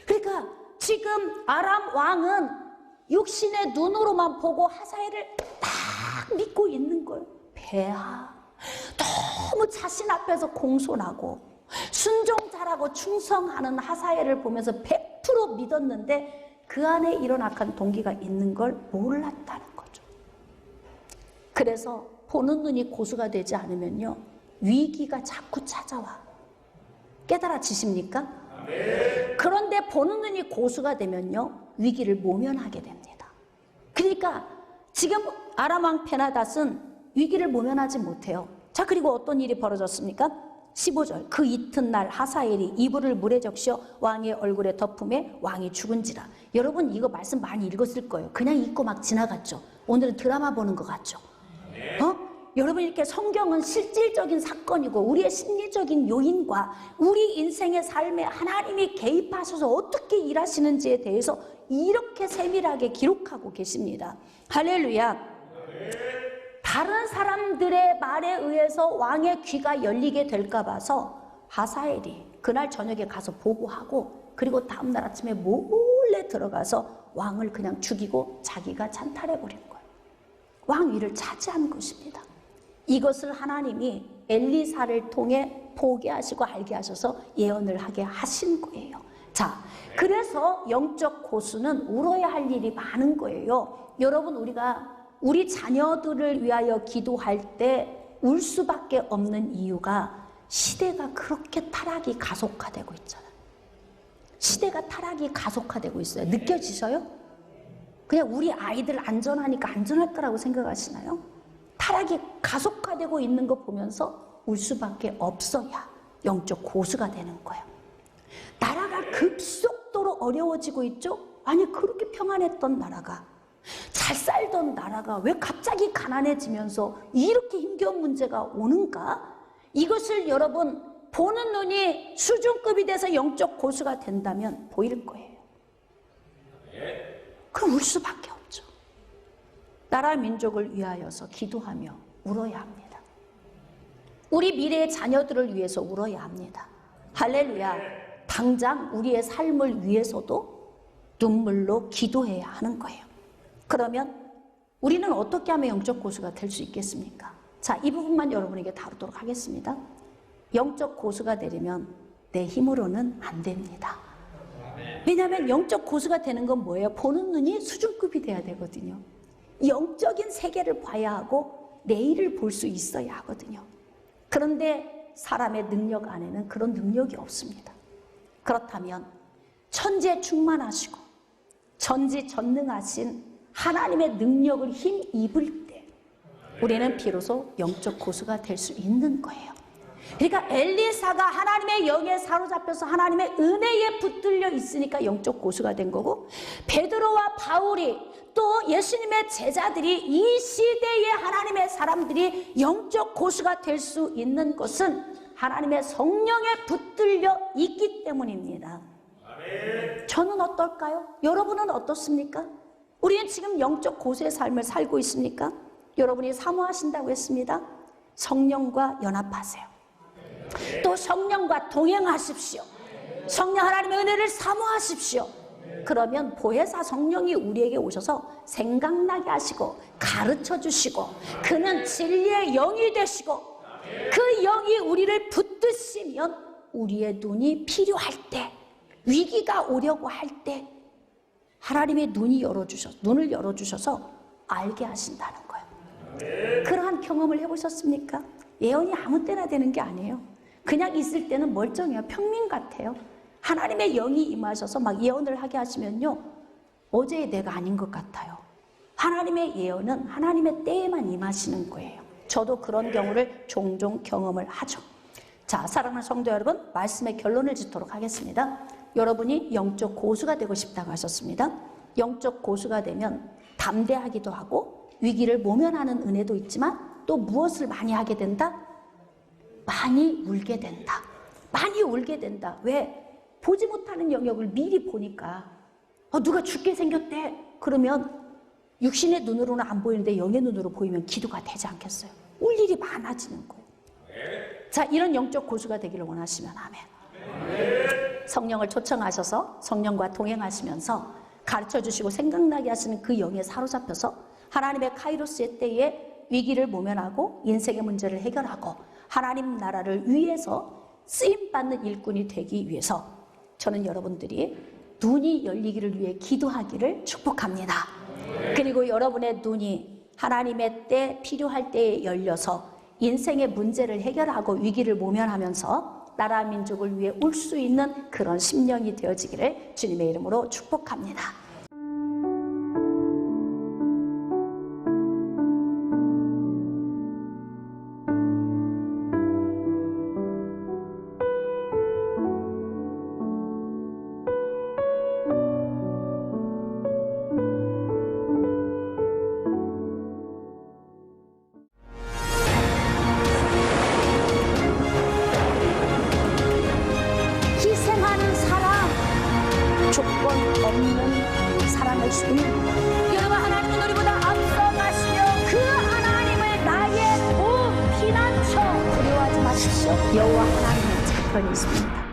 그러니까 지금 아람 왕은 육신의 눈으로만 보고 하사엘을 딱 믿고 있는 거예요. 폐하, 너무 자신 앞에서 공손하고 순종잘하고 충성하는 하사엘을 보면서 100% 믿었는데 그 안에 이런 악한 동기가 있는 걸 몰랐다는 거죠. 그래서 보는 눈이 고수가 되지 않으면요, 위기가 자꾸 찾아와. 깨달아지십니까? 그런데 보는 눈이 고수가 되면요, 위기를 모면하게 됩니다. 그러니까 지금 아람 왕 베나닷은 위기를 모면하지 못해요. 자, 그리고 어떤 일이 벌어졌습니까? 15절. 그 이튿날 하사엘이 이불을 물에 적셔 왕의 얼굴에 덮음에 왕이 죽은지라. 여러분, 이거 말씀 많이 읽었을 거예요. 그냥 읽고 막 지나갔죠. 오늘은 드라마 보는 것 같죠? 여러분, 이렇게 성경은 실질적인 사건이고 우리의 심리적인 요인과 우리 인생의 삶에 하나님이 개입하셔서 어떻게 일하시는지에 대해서 이렇게 세밀하게 기록하고 계십니다. 할렐루야. 다른 사람들의 말에 의해서 왕의 귀가 열리게 될까 봐서 하사엘이 그날 저녁에 가서 보고하고, 그리고 다음날 아침에 몰래 들어가서 왕을 그냥 죽이고 자기가 찬탈해버린 거예요. 왕 위를 차지한 것입니다. 이것을 하나님이 엘리사를 통해 보게 하시고 알게 하셔서 예언을 하게 하신 거예요. 자, 그래서 영적 고수는 울어야 할 일이 많은 거예요. 여러분, 우리 자녀들을 위하여 기도할 때 울 수밖에 없는 이유가 시대가 그렇게 타락이 가속화되고 있잖아요. 시대가 타락이 가속화되고 있어요. 느껴지셔요? 그냥 우리 아이들 안전하니까 안전할 거라고 생각하시나요? 타락이 가속화되고 있는 거 보면서 울 수밖에 없어야 영적 고수가 되는 거예요. 나라가 급속도로 어려워지고 있죠? 아니, 그렇게 평안했던 나라가 잘 살던 나라가 왜 갑자기 가난해지면서 이렇게 힘겨운 문제가 오는가? 이것을 여러분 보는 눈이 수준급이 돼서 영적 고수가 된다면 보일 거예요. 그럼 울 수밖에 없죠. 나라 민족을 위하여서 기도하며 울어야 합니다. 우리 미래의 자녀들을 위해서 울어야 합니다. 할렐루야. 당장 우리의 삶을 위해서도 눈물로 기도해야 하는 거예요. 그러면 우리는 어떻게 하면 영적 고수가 될 수 있겠습니까? 자, 이 부분만 여러분에게 다루도록 하겠습니다. 영적 고수가 되려면 내 힘으로는 안 됩니다. 왜냐하면 영적 고수가 되는 건 뭐예요? 보는 눈이 수준급이 돼야 되거든요. 영적인 세계를 봐야 하고 내일을 볼 수 있어야 하거든요. 그런데 사람의 능력 안에는 그런 능력이 없습니다. 그렇다면 천지에 충만하시고 전지전능하신 하나님의 능력을 힘입을 때 우리는 비로소 영적 고수가 될 수 있는 거예요. 그러니까 엘리사가 하나님의 영에 사로잡혀서 하나님의 은혜에 붙들려 있으니까 영적 고수가 된 거고, 베드로와 바울이 또 예수님의 제자들이 이 시대의 하나님의 사람들이 영적 고수가 될 수 있는 것은 하나님의 성령에 붙들려 있기 때문입니다. 저는 어떨까요? 여러분은 어떻습니까? 우리는 지금 영적 고수의 삶을 살고 있습니까? 여러분이 사모하신다고 했습니다. 성령과 연합하세요. 또 성령과 동행하십시오. 성령 하나님의 은혜를 사모하십시오. 그러면 보혜사 성령이 우리에게 오셔서 생각나게 하시고 가르쳐 주시고, 그는 진리의 영이 되시고 그 영이 우리를 붙드시면 우리의 눈이 필요할 때, 위기가 오려고 할 때 하나님의 눈을 열어주셔서 알게 하신다는 거예요. 그러한 경험을 해보셨습니까? 예언이 아무 때나 되는 게 아니에요. 그냥 있을 때는 멀쩡해요. 평민 같아요. 하나님의 영이 임하셔서 막 예언을 하게 하시면요, 어제의 내가 아닌 것 같아요. 하나님의 예언은 하나님의 때에만 임하시는 거예요. 저도 그런 경우를 종종 경험을 하죠. 자, 사랑하는 성도 여러분, 말씀의 결론을 짓도록 하겠습니다. 여러분이 영적 고수가 되고 싶다고 하셨습니다. 영적 고수가 되면 담대하기도 하고 위기를 모면하는 은혜도 있지만 또 무엇을 많이 하게 된다? 많이 울게 된다. 많이 울게 된다. 왜? 보지 못하는 영역을 미리 보니까 누가 죽게 생겼대. 그러면 육신의 눈으로는 안 보이는데 영의 눈으로 보이면 기도가 되지 않겠어요? 울 일이 많아지는 거예요. 자, 이런 영적 고수가 되기를 원하시면 아멘. 성령을 초청하셔서 성령과 동행하시면서 가르쳐주시고 생각나게 하시는 그 영에 사로잡혀서 하나님의 카이로스의 때에 위기를 모면하고 인생의 문제를 해결하고 하나님 나라를 위해서 쓰임받는 일꾼이 되기 위해서 저는 여러분들이 눈이 열리기를 위해 기도하기를 축복합니다. 그리고 여러분의 눈이 하나님의 때, 필요할 때에 열려서 인생의 문제를 해결하고 위기를 모면하면서 나라 민족을 위해 울 수 있는 그런 심령이 되어지기를 주님의 이름으로 축복합니다. 희생하는 사랑, 조건 없는 사랑을 주는 여러분, 하나님은 우리보다 앞서가시며 그 하나님을 나의 도 피난처 두려워하지 마십시오. 여호와 하나님은 제 편이 있습니다.